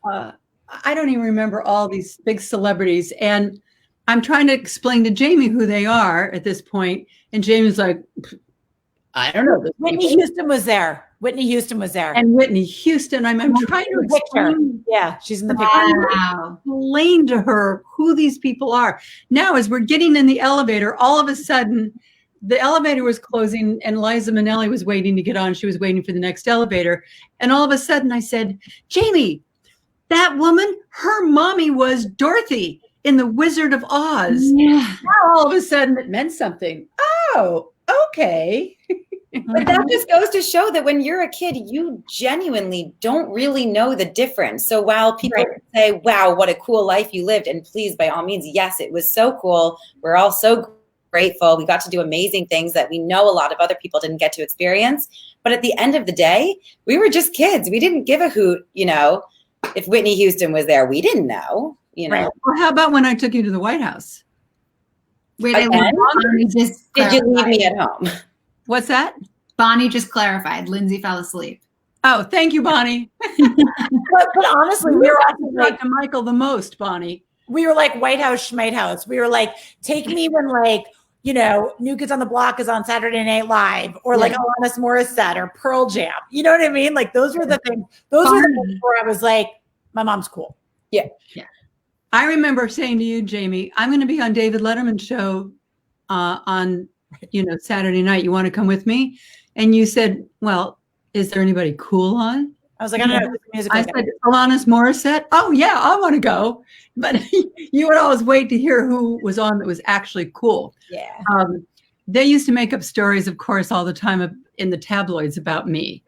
I don't even remember all these big celebrities. And I'm trying to explain to Jamie who they are at this point. And Jamie's like, I don't know. Whitney Houston was there. Whitney Houston was there. And Whitney Houston, I'm trying to explain. Yeah, she's in the picture. Wow. Explain to her who these people are. Now, as we're getting in the elevator, all of a sudden, the elevator was closing and Liza Minnelli was waiting to get on. She was waiting for the next elevator. And all of a sudden I said, Jamie, that woman, her mommy was Dorothy in The Wizard of Oz. Yeah. Now all of a sudden it meant something. Oh, okay. But that just goes to show that when you're a kid, you genuinely don't really know the difference. So while people say, wow, what a cool life you lived, and please, by all means, yes, it was so cool. We're all so grateful. We got to do amazing things that we know a lot of other people didn't get to experience. But at the end of the day, we were just kids. We didn't give a hoot, if Whitney Houston was there. We didn't know, Right. Well, how about when I took you to the White House? Wait, Bonnie did you leave me at home? What's that? Bonnie just clarified. Lindsay fell asleep. Oh, thank you, Bonnie. But honestly, we were like to Michael the most, Bonnie. We were like White House, Schmight House. We were like, take me when New Kids on the Block is on Saturday Night Live, or like Alanis Morissette or Pearl Jam. You know what I mean? Like those were the things. Those were the things where I was like, my mom's cool. Yeah. I remember saying to you, Jamie, I'm going to be on David Letterman's show on Saturday night. You want to come with me? And you said, well, is there anybody cool on? I was like, I don't know. I said, Alanis Morissette. Oh, yeah, I want to go. But you would always wait to hear who was on that was actually cool. Yeah. They used to make up stories, of course, all the time in the tabloids about me.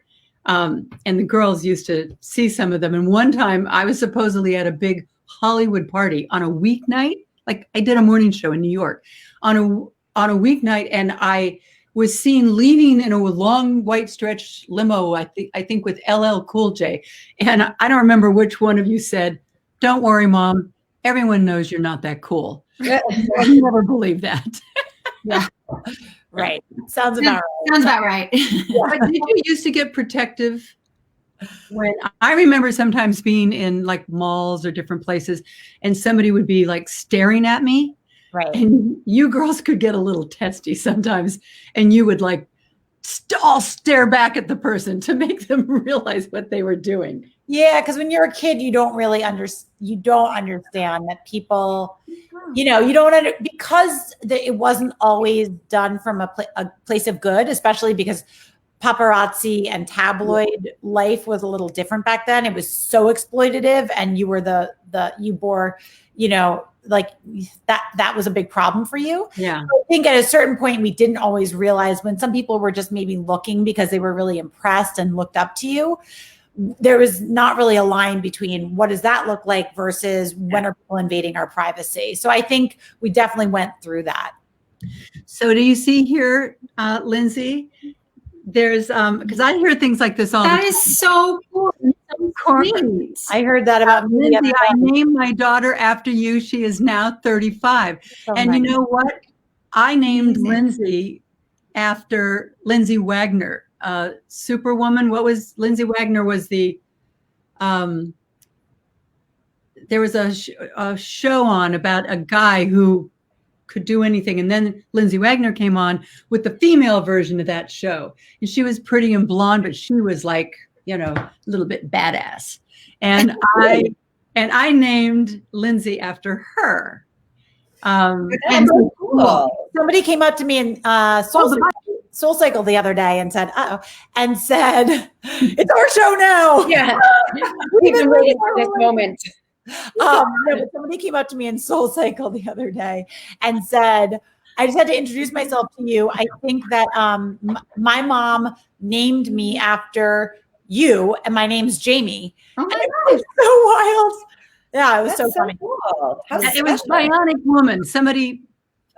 And the girls used to see some of them. And one time I was supposedly at a big Hollywood party on a weeknight. Like I did a morning show in New York on a weeknight, and I was seen leaving in a long white stretch limo, I think with LL Cool J. And I don't remember which one of you said, don't worry, Mom, everyone knows you're not that cool. I never believed that. Yeah. Right. Sounds about right. Sounds about right. But did you used to get protective? When I remember sometimes being in like malls or different places and somebody would be like staring at me. Right. And you girls could get a little testy sometimes, and you would like all stare back at the person to make them realize what they were doing. Yeah, because when you're a kid, you don't really understand that people, because it wasn't always done from a place of good, especially because paparazzi and tabloid life was a little different back then. It was so exploitative, and you were you bore, like that was a big problem for you. Yeah. So I think at a certain point, we didn't always realize when some people were just maybe looking because they were really impressed and looked up to you. There was not really a line between what does that look like versus when are people invading our privacy. So I think we definitely went through that. So do you see here, Lindsay? There's because I hear things like this all the time. That is so cool. Sweet. I heard that about me. Lindsay, I named my daughter after you. She is now 35. So and nice. You know what? I named Amazing. Lindsay after Lindsay Wagner, Superwoman. What was Lindsay Wagner was the, there was a show on about a guy who could do anything. And then Lindsay Wagner came on with the female version of that show. And she was pretty and blonde, but she was like, a little bit badass. And I named Lindsay after her. That's so cool. Somebody came up to me in Soul Cycle the other day and said, it's our show now. Yeah. We've been waiting for this moment. But somebody came up to me in Soul Cycle the other day and said, I just had to introduce myself to you. I think that my mom named me after you, and my name's Jamie. Oh and my it was so wild. Yeah, it was That's so funny. Cool. How It was special. Bionic Woman. Somebody,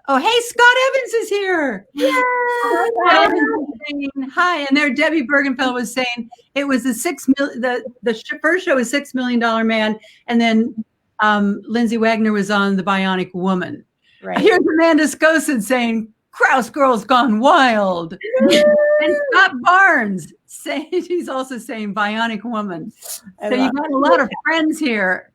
hey, Scott Evans is here. Hi, and there Debbie Bergenfeld was saying it was the first show was $6 Million Man, and then Lindsay Wagner was on The Bionic Woman. Right. Here's Amanda Scosin saying, Kraus Girls Gone Wild. And Scott Barnes, he's also saying Bionic Woman. So you got a lot of friends here.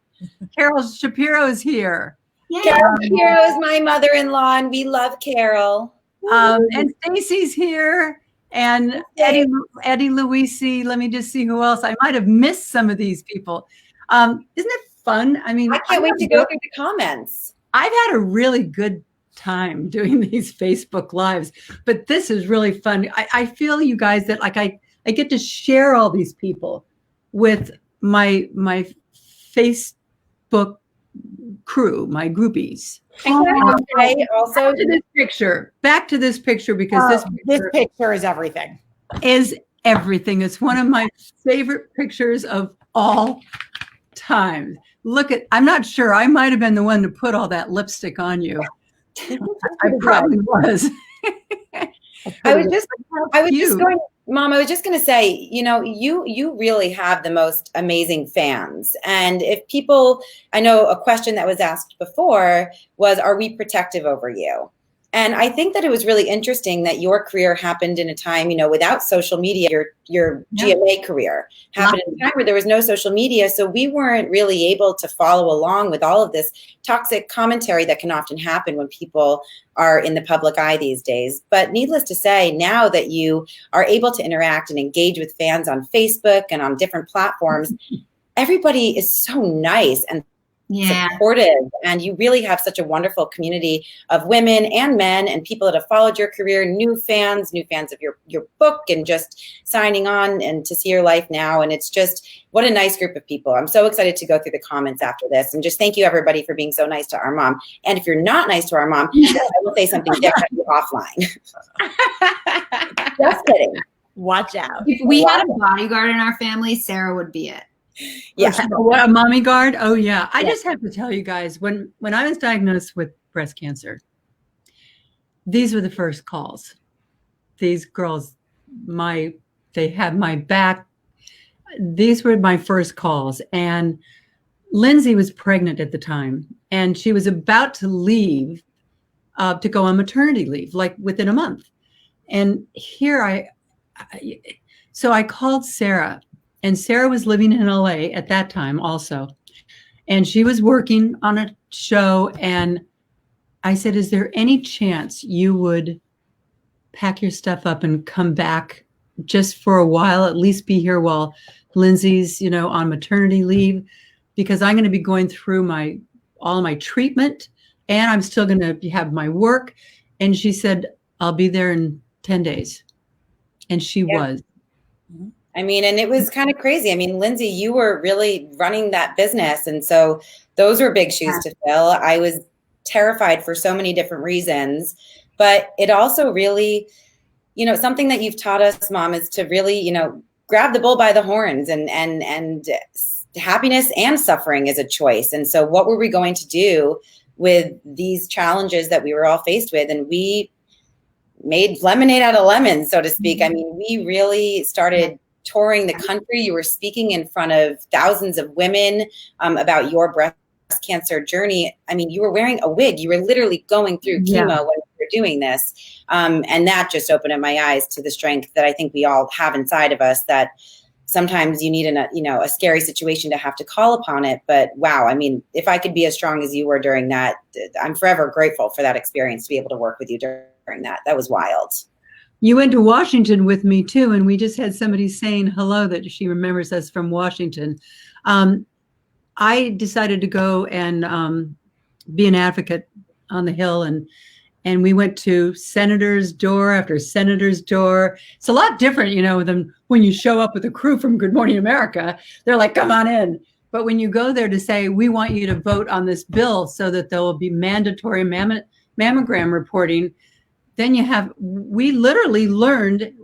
Carol Shapiro is here. Carol Shapiro is my mother-in-law, and we love Carol. And Stacy's here. And Eddie Luisi. Let me just see who else. I might have missed some of these people. Isn't it fun? I mean, I can't wait to go through the comments. I've had a really good time doing these Facebook Lives, but this is really fun. I feel, you guys, that like I get to share all these people with my Facebook crew, my groupies. Also, back to this picture, because this picture is everything. It's one of my favorite pictures of all time. Look at, I'm not sure, I might have been the one to put all that lipstick on you. I probably was. I was just going to say, you really have the most amazing fans. And if people, I know a question that was asked before was, are we protective over you? And I think that it was really interesting that your career happened in a time, without social media. Your GMA career happened in a time where there was no social media. So we weren't really able to follow along with all of this toxic commentary that can often happen when people are in the public eye these days. But needless to say, now that you are able to interact and engage with fans on Facebook and on different platforms, everybody is so nice and supportive, and you really have such a wonderful community of women and men and people that have followed your career, new fans of your book, and just signing on and to see your life now. And it's just, what a nice group of people. I'm so excited to go through the comments after this, and just thank you everybody for being so nice to our mom. And if you're not nice to our mom, I will say something different offline. Just kidding. Watch out. If we had a bodyguard in our family, Sarah would be it. Yeah. What, a mommy guard? Oh yeah. I just have to tell you guys, when I was diagnosed with breast cancer, these were the first calls. These girls, they had my back. These were my first calls. And Lindsay was pregnant at the time, and she was about to leave to go on maternity leave, like within a month. And here so I called Sarah. And Sarah was living in LA at that time also. And she was working on a show. And I said, is there any chance you would pack your stuff up and come back just for a while, at least be here while Lindsay's, on maternity leave? Because I'm going to be going through all of my treatment, and I'm still going to have my work. And she said, I'll be there in 10 days. And she was. I mean, and it was kind of crazy. I mean, Lindsay, you were really running that business. And so those were big shoes to fill. I was terrified for so many different reasons, but it also really, something that you've taught us, Mom, is to really, grab the bull by the horns, and happiness and suffering is a choice. And so what were we going to do with these challenges that we were all faced with? And we made lemonade out of lemons, so to speak. I mean, we really started touring the country. You were speaking in front of thousands of women about your breast cancer journey. I mean, you were wearing a wig. You were literally going through chemo when you were doing this. And that just opened up my eyes to the strength that I think we all have inside of us, that sometimes you need a scary situation to have to call upon it. But wow, I mean, if I could be as strong as you were during that, I'm forever grateful for that experience, to be able to work with you during that. That was wild. You went to Washington with me too, and we just had somebody saying hello that she remembers us from Washington. I decided to go and be an advocate on the Hill, and we went to senator's door after senator's door. It's a lot different, than when you show up with a crew from Good Morning America. They're like, come on in. But when you go there to say, we want you to vote on this bill so that there will be mandatory mammogram reporting, then we literally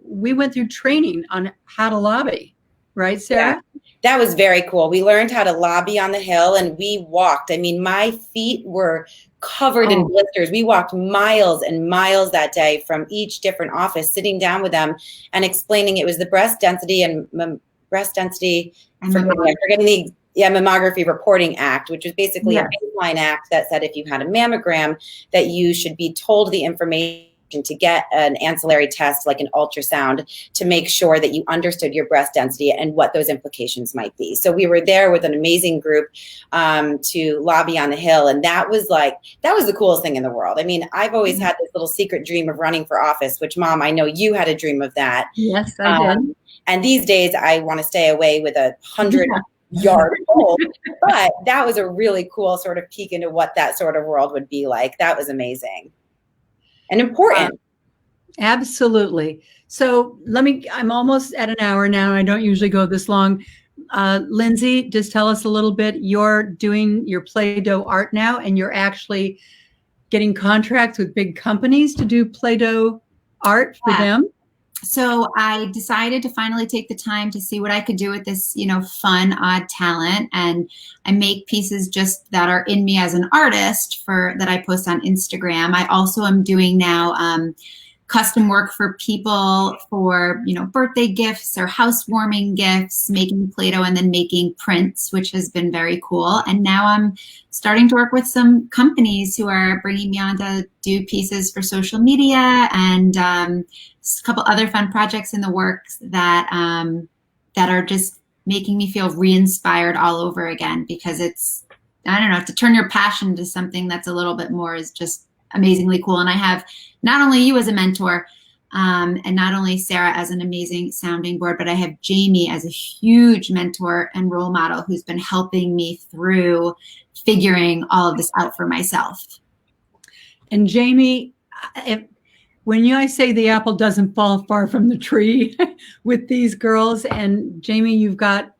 we went through training on how to lobby, right, Sarah? Yeah, that was very cool. We learned how to lobby on the Hill, and we walked. I mean, my feet were covered in blisters. We walked miles and miles that day from each different office, sitting down with them and explaining it was the Mammography Reporting Act, which was basically a baseline act that said if you had a mammogram, that you should be told the information to get an ancillary test like an ultrasound to make sure that you understood your breast density and what those implications might be. So we were there with an amazing group to lobby on the Hill, and that was the coolest thing in the world. I mean, I've always had this little secret dream of running for office, which, Mom, I know you had a dream of that. Yes, I did. And these days I want to stay away with 100-yard pole, but that was a really cool sort of peek into what that sort of world would be like. That was amazing. And important. Absolutely. So I'm almost at an hour now. I don't usually go this long. Lindsay, just tell us a little bit. You're doing your Play-Doh art now, and you're actually getting contracts with big companies to do Play-Doh art for them. So I decided to finally take the time to see what I could do with this, fun, odd talent. And I make pieces just that are in me as an artist that I post on Instagram. I also am doing now custom work for people for, birthday gifts or housewarming gifts, making Play-Doh and then making prints, which has been very cool. And now I'm starting to work with some companies who are bringing me on to do pieces for social media and a couple other fun projects in the works that are just making me feel re-inspired all over again, because it's, I don't know, to turn your passion to something that's a little bit more is just amazingly cool. And I have not only you as a mentor and not only Sarah as an amazing sounding board, but I have Jamie as a huge mentor and role model who's been helping me through figuring all of this out for myself. And Jamie, when I say the apple doesn't fall far from the tree with these girls, and Jamie, you've got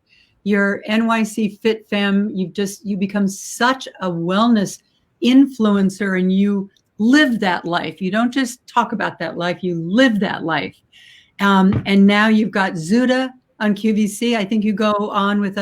your NYC Fit Femme, you become such a wellness influencer, and you live that life. You don't just talk about that life, you live that life. And now you've got Zuda on QVC. I think you go on with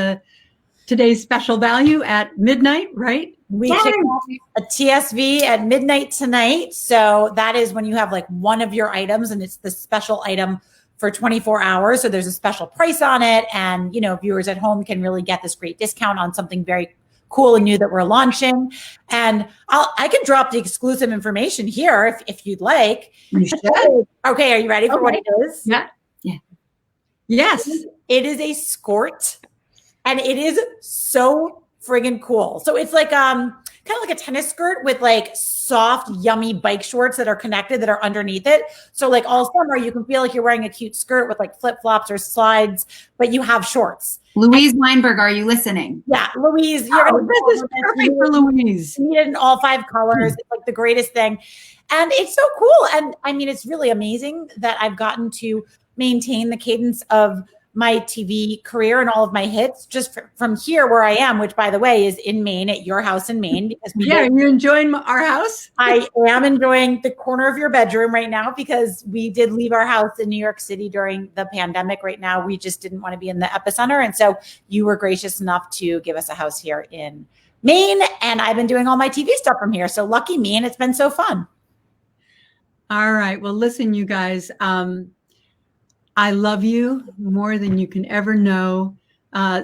today's special value at midnight, right? We kick off a TSV at midnight tonight. So that is when you have like one of your items, and it's the special item for 24 hours. So there's a special price on it. And, viewers at home can really get this great discount on something very cool and new that we're launching. And I can drop the exclusive information here if you'd like. You should. Okay. Are you ready for what it is? Yeah. Yes. It is a skirt, and it is so friggin' cool. So it's like kind of like a tennis skirt with like soft, yummy bike shorts that are connected that are underneath it. So like all summer, you can feel like you're wearing a cute skirt with like flip flops or slides, but you have shorts. Louise Weinberg, are you listening? Yeah, Louise, This is perfect for Louise. You need it in all 5 colors. It's like the greatest thing. And it's so cool. And I mean, it's really amazing that I've gotten to maintain the cadence of my TV career and all of my hits just from here where I am, which by the way is in Maine, at your house in Maine. Because are you enjoying our house? I am enjoying the corner of your bedroom right now, because we did leave our house in New York City during the pandemic. Right now, we just didn't want to be in the epicenter. And so you were gracious enough to give us a house here in Maine. And I've been doing all my TV stuff from here. So lucky me. And it's been so fun. All right. Well, listen, you guys, I love you more than you can ever know.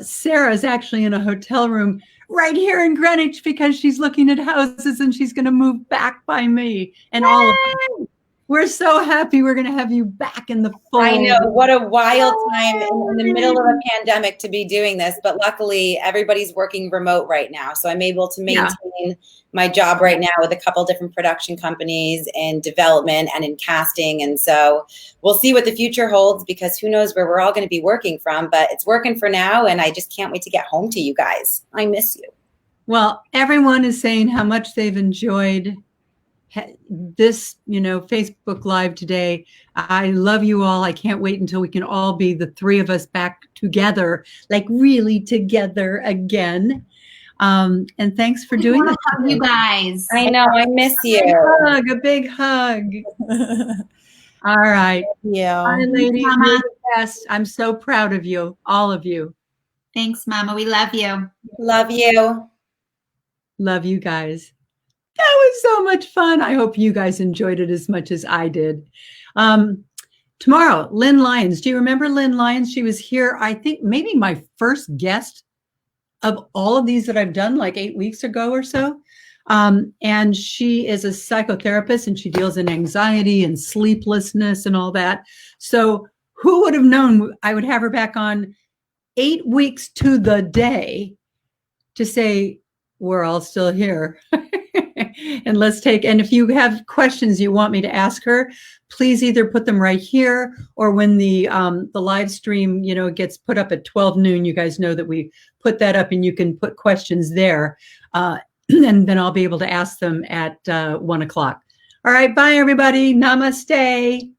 Sarah's actually in a hotel room right here in Greenwich because she's looking at houses, and she's going to move back by me and all of us. We're so happy we're going to have you back in the fold. I know, what a wild time in the middle of a pandemic to be doing this, but luckily everybody's working remote right now. So I'm able to maintain my job right now with a couple different production companies in development and in casting. And so we'll see what the future holds, because who knows where we're all going to be working from, but it's working for now. And I just can't wait to get home to you guys. I miss you. Well, everyone is saying how much they've enjoyed this, Facebook Live today. I love you all. I can't wait until we can all be the 3 of us back together, like really together again. And thanks for doing this. Love you guys. I know, I miss you. A big hug. All right. Yeah. Bye, ladies. You're the best. I'm so proud of you, all of you. Thanks, Mama. We love you. Love you. Love you guys. That was so much fun. I hope you guys enjoyed it as much as I did. Tomorrow, Lynne Lyons. Do you remember Lynne Lyons? She was here, I think, maybe my first guest of all of these that I've done, like 8 weeks ago or so. And she is a psychotherapist, and she deals in anxiety and sleeplessness and all that. So who would have known I would have her back on 8 weeks to the day to say, we're all still here. And and if you have questions you want me to ask her, please either put them right here, or when the live stream, gets put up at 12 noon, you guys know that we put that up and you can put questions there. And then I'll be able to ask them at 1 o'clock. All right. Bye, everybody. Namaste.